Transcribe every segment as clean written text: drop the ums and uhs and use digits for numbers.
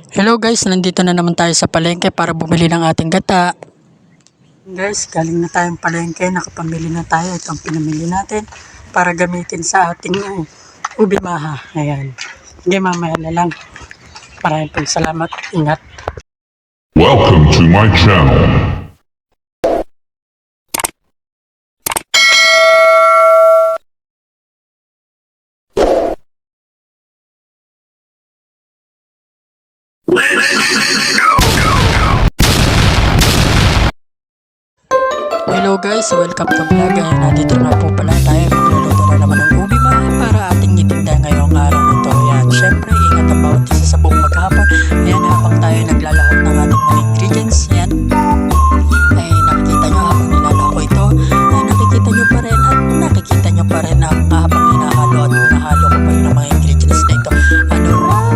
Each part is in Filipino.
Hello guys, nandito na naman tayo sa palengke para bumili ng ating gata. Guys, galing na tayong palengke, nakapamili na tayo. Ito ang pinamili natin para gamitin sa ating ubi maha. Ayan. Hindi, mamaya na lang. Maraming pong salamat. Ingat. Welcome to my channel. Hello guys, welcome to vlog. Ayan, nandito na po pala tayo. Magluluto na naman ng ubi maha para ating itinda ngayong araw na ito. Ayan, syempre, ingat ang bawat isa sa buong maghapon. Ayan, habang tayo naglalahok ng ating mga ingredients. Ayan, ay nakikita nyo habang nilalahok ko ito. Ay nakikita nyo pa rin at nakikita nyo pa rin ang habang hinahalo at hinahalo ko pa rin ang mga ingredients na ito. Ano raw?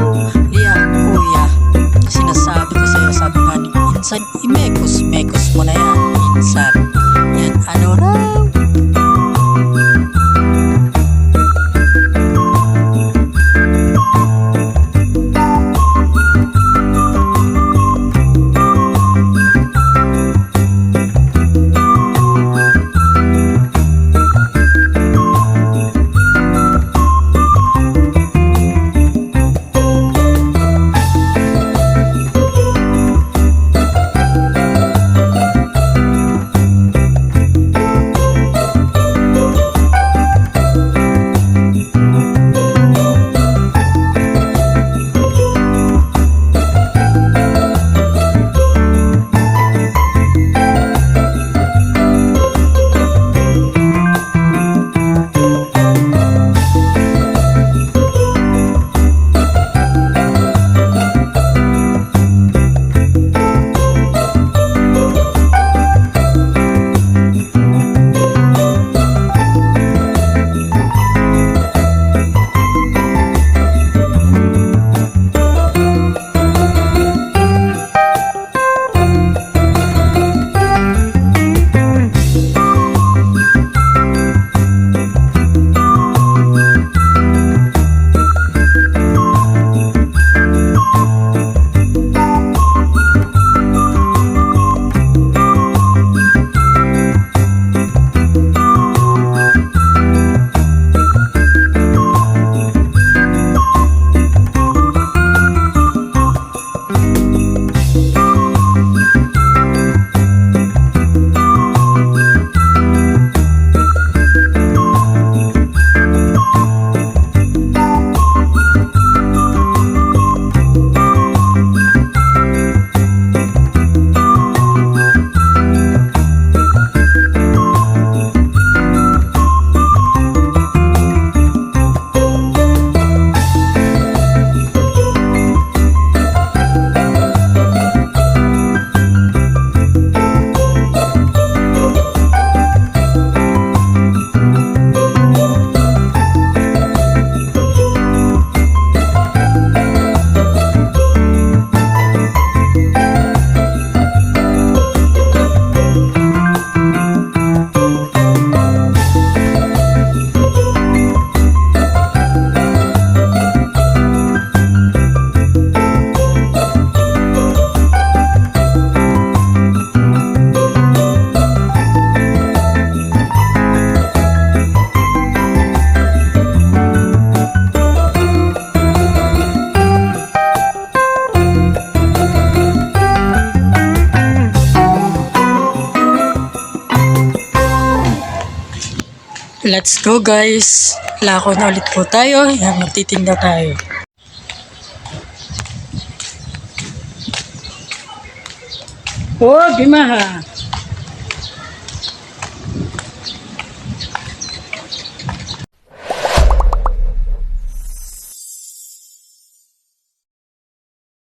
Liya, kuya. Sinasabi ko sa'yo, sabi nga ni minsan, imekos mo na yan. Minsan. Yan, ano raw? Let's go guys. Lako na ulit po tayo. Yan, magtitinda tayo. Oh, bimaha.